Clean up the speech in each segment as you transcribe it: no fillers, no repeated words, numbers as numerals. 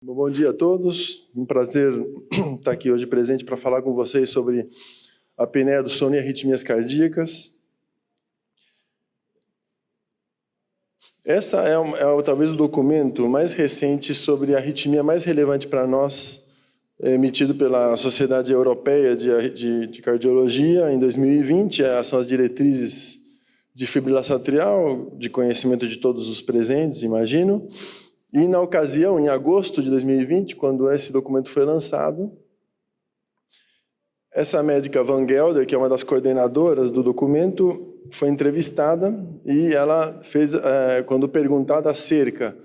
Bom dia a todos, um prazer estar aqui hoje presente para falar com vocês sobre a apneia do sono e arritmias cardíacas. Essa é talvez o documento mais recente sobre a arritmia mais relevante para nós, emitido pela Sociedade Europeia de Cardiologia em 2020. São as diretrizes de fibrilação atrial, de conhecimento de todos os presentes, imagino. E, na ocasião, em agosto de 2020, quando esse documento foi lançado, essa médica Van Gelder, que é uma das coordenadoras do documento, foi entrevistada e ela fez, quando perguntada acerca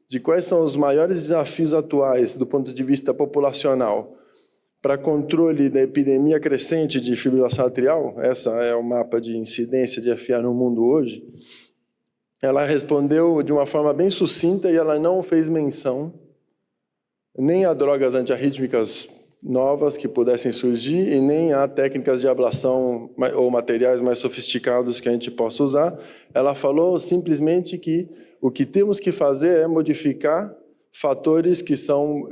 de quais são os maiores desafios atuais do ponto de vista populacional para controle da epidemia crescente de fibrilação atrial, essa é o mapa de incidência de FA no mundo hoje, ela respondeu de uma forma bem sucinta e ela não fez menção nem a drogas antiarrítmicas novas que pudessem surgir e nem a técnicas de ablação ou materiais mais sofisticados que a gente possa usar. Ela falou simplesmente que o que temos que fazer é modificar fatores que são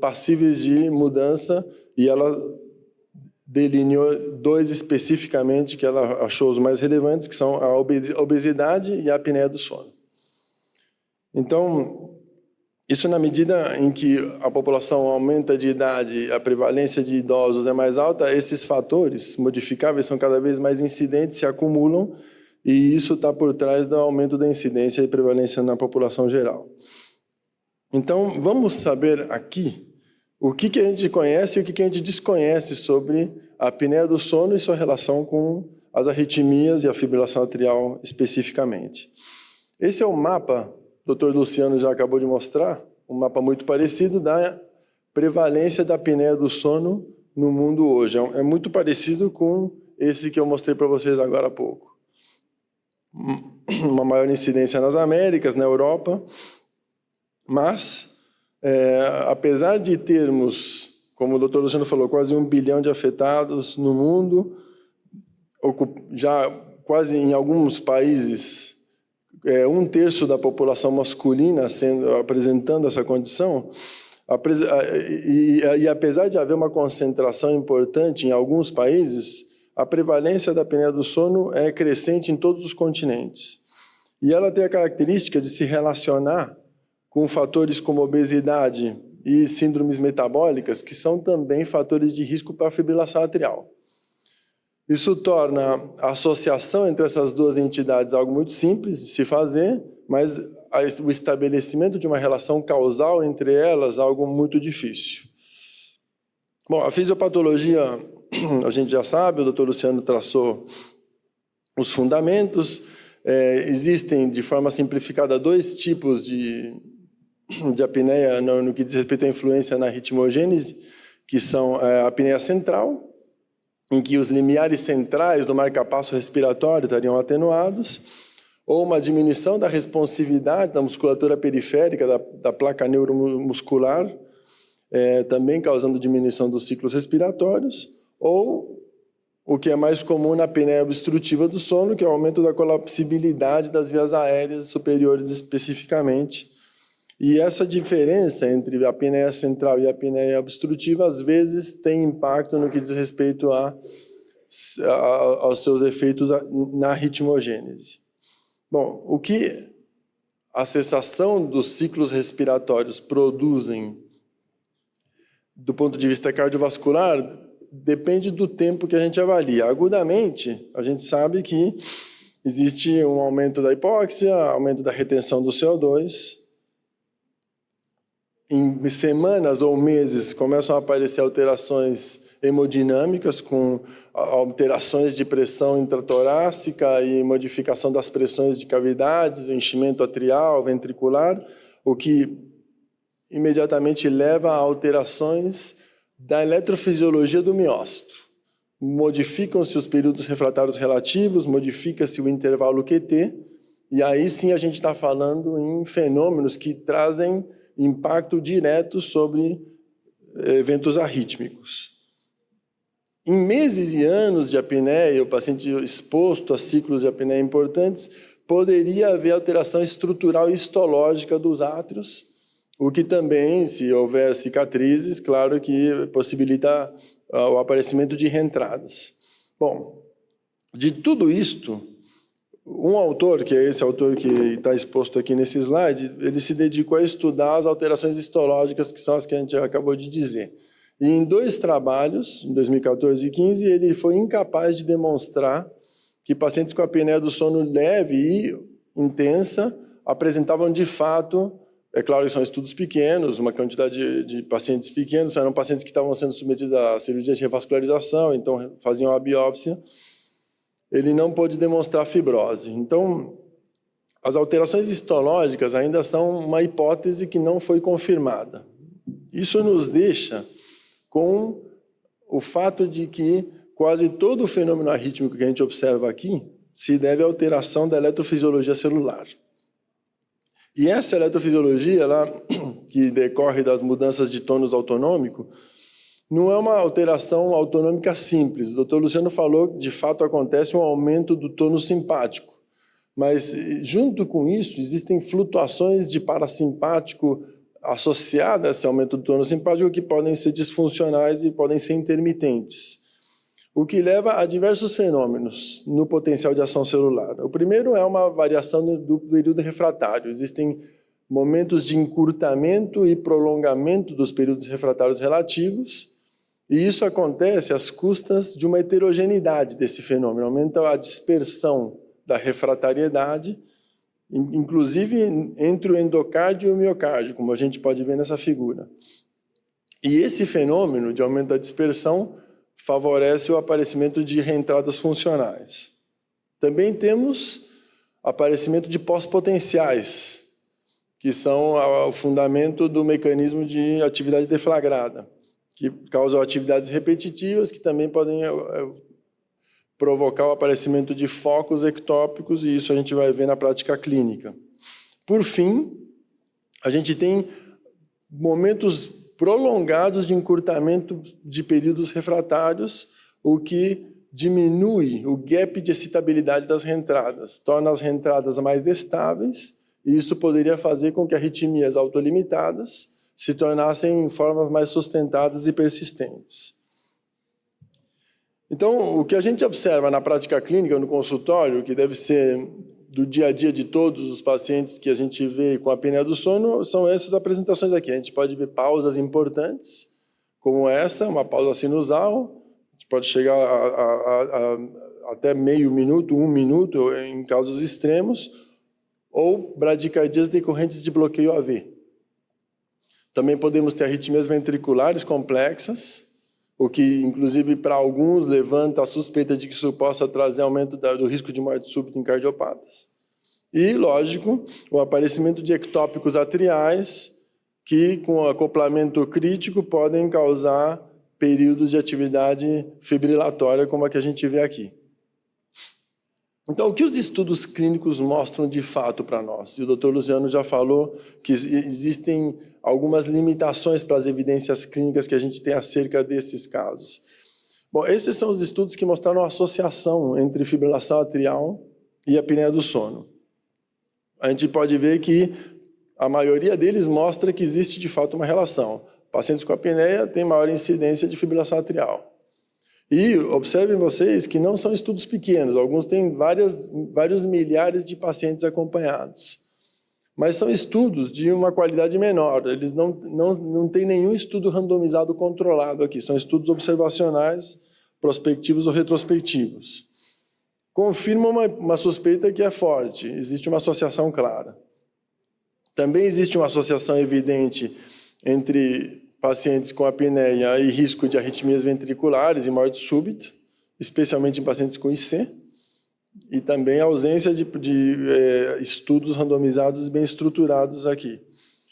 passíveis de mudança e ela delineou dois especificamente que ela achou os mais relevantes, que são a obesidade e a apneia do sono. Então, isso na medida em que a população aumenta de idade, a prevalência de idosos é mais alta, esses fatores modificáveis são cada vez mais incidentes, se acumulam, e isso está por trás do aumento da incidência e prevalência na população geral. Então, vamos saber aqui o que a gente conhece e o que a gente desconhece sobre a apneia do sono e sua relação com as arritmias e a fibrilação atrial especificamente. Esse é o mapa, o Dr. Luciano já acabou de mostrar, um mapa muito parecido da prevalência da apneia do sono no mundo hoje. É muito parecido com esse que eu mostrei para vocês agora há pouco. Uma maior incidência nas Américas, na Europa, mas apesar de termos, como o Dr. Luciano falou, quase 1 bilhão de afetados no mundo, já quase em alguns países, 1/3 da população masculina apresentando essa condição, e apesar de haver uma concentração importante em alguns países, a prevalência da apneia do sono é crescente em todos os continentes. E ela tem a característica de se relacionar com fatores como obesidade e síndromes metabólicas, que são também fatores de risco para a fibrilação atrial. Isso torna a associação entre essas duas entidades algo muito simples de se fazer, mas o estabelecimento de uma relação causal entre elas algo muito difícil. Bom, a fisiopatologia, a gente já sabe, o Dr. Luciano traçou os fundamentos. Existem, de forma simplificada, 2 tipos de apneia no que diz respeito à influência na ritmogênese, que são a apneia central, em que os limiares centrais do marcapasso respiratório estariam atenuados, ou uma diminuição da responsividade da musculatura periférica da placa neuromuscular, também causando diminuição dos ciclos respiratórios, ou o que é mais comum na apneia obstrutiva do sono, que é o aumento da colapsibilidade das vias aéreas superiores especificamente. E essa diferença entre a apneia central e a apneia obstrutiva, às vezes, tem impacto no que diz respeito aos seus efeitos na ritmogênese. Bom, o que a cessação dos ciclos respiratórios produzem do ponto de vista cardiovascular depende do tempo que a gente avalia. Agudamente, a gente sabe que existe um aumento da hipóxia, aumento da retenção do CO2, em semanas ou meses começam a aparecer alterações hemodinâmicas com alterações de pressão intratorácica e modificação das pressões de cavidades, enchimento atrial, ventricular, o que imediatamente leva a alterações da eletrofisiologia do miócito. Modificam-se os períodos refratários relativos, modifica-se o intervalo QT, e aí sim a gente está falando em fenômenos que trazem impacto direto sobre eventos arrítmicos. Em meses e anos de apneia, o paciente exposto a ciclos de apneia importantes, poderia haver alteração estrutural e histológica dos átrios, o que também, se houver cicatrizes, claro que possibilita o aparecimento de reentradas. Bom, de tudo isto, um autor, que é esse autor que está exposto aqui nesse slide, ele se dedicou a estudar as alterações histológicas, que são as que a gente acabou de dizer. E em 2 trabalhos, em 2014 e 2015, ele foi incapaz de demonstrar que pacientes com apneia do sono leve e intensa apresentavam de fato, é claro que são estudos pequenos, uma quantidade de pacientes pequenos, eram pacientes que estavam sendo submetidos a cirurgia de revascularização, então faziam a biópsia, ele não pôde demonstrar fibrose. Então, as alterações histológicas ainda são uma hipótese que não foi confirmada. Isso nos deixa com o fato de que quase todo o fenômeno arrítmico que a gente observa aqui se deve à alteração da eletrofisiologia celular. E essa eletrofisiologia, que decorre das mudanças de tônus autonômico, não é uma alteração autonômica simples. O Dr. Luciano falou que, de fato, acontece um aumento do tônus simpático. Mas, junto com isso, existem flutuações de parasimpático associadas a esse aumento do tônus simpático que podem ser disfuncionais e podem ser intermitentes. O que leva a diversos fenômenos no potencial de ação celular. O primeiro é uma variação do período refratário. Existem momentos de encurtamento e prolongamento dos períodos refratários relativos, e isso acontece às custas de uma heterogeneidade desse fenômeno. Aumenta a dispersão da refratariedade, inclusive entre o endocárdio e o miocárdio, como a gente pode ver nessa figura. E esse fenômeno de aumento da dispersão favorece o aparecimento de reentradas funcionais. Também temos aparecimento de pós-potenciais, que são o fundamento do mecanismo de atividade deflagrada, que causam atividades repetitivas, que também podem provocar o aparecimento de focos ectópicos, e isso a gente vai ver na prática clínica. Por fim, a gente tem momentos prolongados de encurtamento de períodos refratários, o que diminui o gap de excitabilidade das reentradas, torna as reentradas mais estáveis, e isso poderia fazer com que arritmias autolimitadas se tornassem formas mais sustentadas e persistentes. Então, o que a gente observa na prática clínica, no consultório, que deve ser do dia a dia de todos os pacientes que a gente vê com apneia do sono, são essas apresentações aqui. A gente pode ver pausas importantes, como essa, uma pausa sinusal, a gente pode chegar até meio minuto, 1 minuto, em casos extremos, ou bradicardias decorrentes de bloqueio AV. Também podemos ter arritmias ventriculares complexas, o que, inclusive, para alguns, levanta a suspeita de que isso possa trazer aumento do risco de morte súbita em cardiopatas. E, lógico, o aparecimento de ectópicos atriais, que, com acoplamento crítico, podem causar períodos de atividade fibrilatória, como a que a gente vê aqui. Então, o que os estudos clínicos mostram de fato para nós? E o Dr. Luciano já falou que existem algumas limitações para as evidências clínicas que a gente tem acerca desses casos. Bom, esses são os estudos que mostraram a associação entre fibrilação atrial e apneia do sono. A gente pode ver que a maioria deles mostra que existe de fato uma relação. Pacientes com apneia têm maior incidência de fibrilação atrial. E observem vocês que não são estudos pequenos, alguns têm vários milhares de pacientes acompanhados. Mas são estudos de uma qualidade menor, eles não têm nenhum estudo randomizado controlado aqui, são estudos observacionais, prospectivos ou retrospectivos. Confirmam uma suspeita que é forte, existe uma associação clara. Também existe uma associação evidente entre pacientes com apneia e risco de arritmias ventriculares e morte súbita, especialmente em pacientes com IC, e também a ausência de estudos randomizados bem estruturados aqui.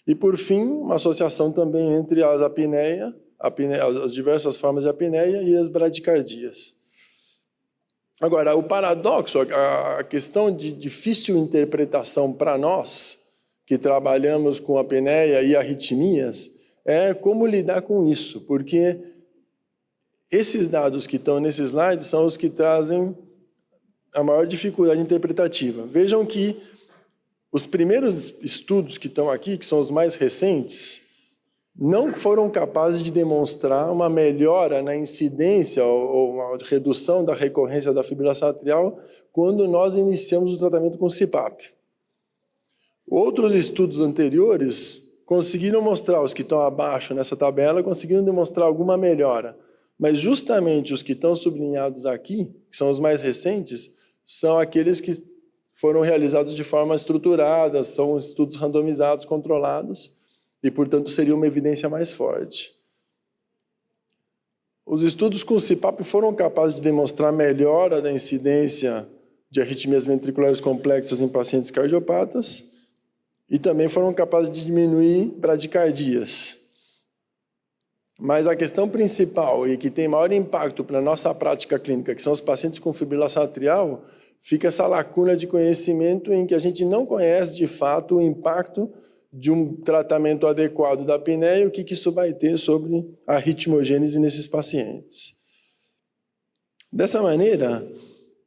E, por fim, uma associação também entre as as diversas formas de apneia e as bradicardias. Agora, o paradoxo, a questão de difícil interpretação para nós, que trabalhamos com apneia e arritmias, é como lidar com isso, porque esses dados que estão nesse slide são os que trazem a maior dificuldade interpretativa. Vejam que os primeiros estudos que estão aqui, que são os mais recentes, não foram capazes de demonstrar uma melhora na incidência ou uma redução da recorrência da fibrilação atrial quando nós iniciamos o tratamento com CPAP. Outros estudos anteriores conseguiram mostrar, os que estão abaixo nessa tabela, conseguiram demonstrar alguma melhora. Mas justamente os que estão sublinhados aqui, que são os mais recentes, são aqueles que foram realizados de forma estruturada, são estudos randomizados, controlados, e, portanto, seria uma evidência mais forte. Os estudos com CPAP foram capazes de demonstrar melhora da incidência de arritmias ventriculares complexas em pacientes cardiopatas e também foram capazes de diminuir bradicardias. Mas a questão principal e que tem maior impacto para a nossa prática clínica, que são os pacientes com fibrilação atrial, fica essa lacuna de conhecimento em que a gente não conhece, de fato, o impacto de um tratamento adequado da apneia e o que isso vai ter sobre a ritmogênese nesses pacientes. Dessa maneira,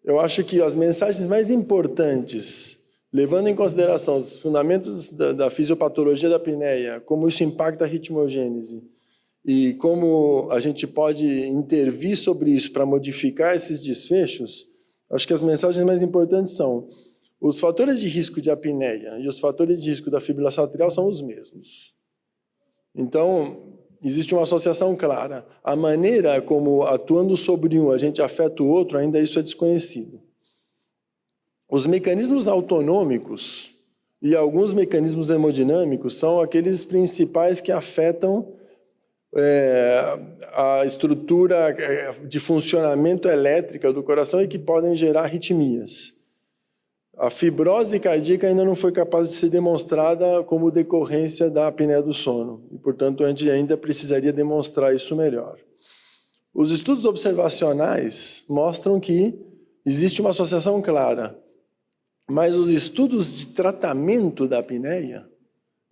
eu acho que as mensagens mais importantes, levando em consideração os fundamentos da fisiopatologia da apneia, como isso impacta a ritmogênese e como a gente pode intervir sobre isso para modificar esses desfechos, acho que as mensagens mais importantes são: os fatores de risco de apneia e os fatores de risco da fibrilação atrial são os mesmos. Então, existe uma associação clara. A maneira como, atuando sobre um, a gente afeta o outro, ainda isso é desconhecido. Os mecanismos autonômicos e alguns mecanismos hemodinâmicos são aqueles principais que afetam a estrutura de funcionamento elétrica do coração e que podem gerar arritmias. A fibrose cardíaca ainda não foi capaz de ser demonstrada como decorrência da apneia do sono. E, portanto, a gente ainda precisaria demonstrar isso melhor. Os estudos observacionais mostram que existe uma associação clara, mas os estudos de tratamento da apneia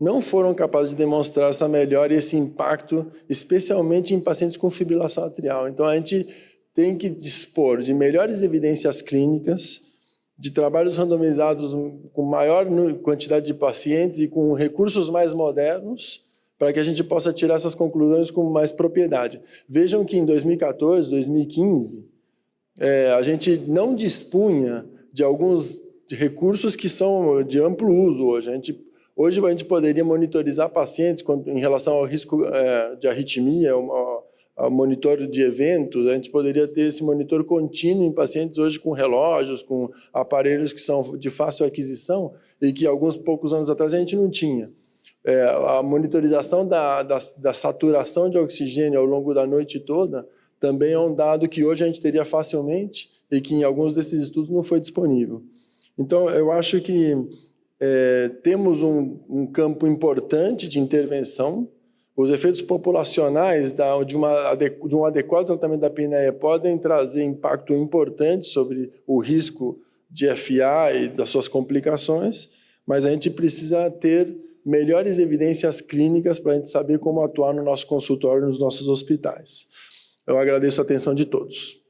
não foram capazes de demonstrar essa melhora e esse impacto, especialmente em pacientes com fibrilação atrial. Então, a gente tem que dispor de melhores evidências clínicas, de trabalhos randomizados com maior quantidade de pacientes e com recursos mais modernos, para que a gente possa tirar essas conclusões com mais propriedade. Vejam que em 2014, 2015, a gente não dispunha de alguns recursos que são de amplo uso hoje. Hoje a gente poderia monitorizar pacientes em relação ao risco de arritmia, monitor de eventos, a gente poderia ter esse monitor contínuo em pacientes hoje com relógios, com aparelhos que são de fácil aquisição e que alguns poucos anos atrás a gente não tinha. A monitorização da saturação de oxigênio ao longo da noite toda também é um dado que hoje a gente teria facilmente e que em alguns desses estudos não foi disponível. Então, eu acho que temos um campo importante de intervenção. Os efeitos populacionais de um adequado tratamento da apneia podem trazer impacto importante sobre o risco de FA e das suas complicações, mas a gente precisa ter melhores evidências clínicas para a gente saber como atuar no nosso consultório e nos nossos hospitais. Eu agradeço a atenção de todos.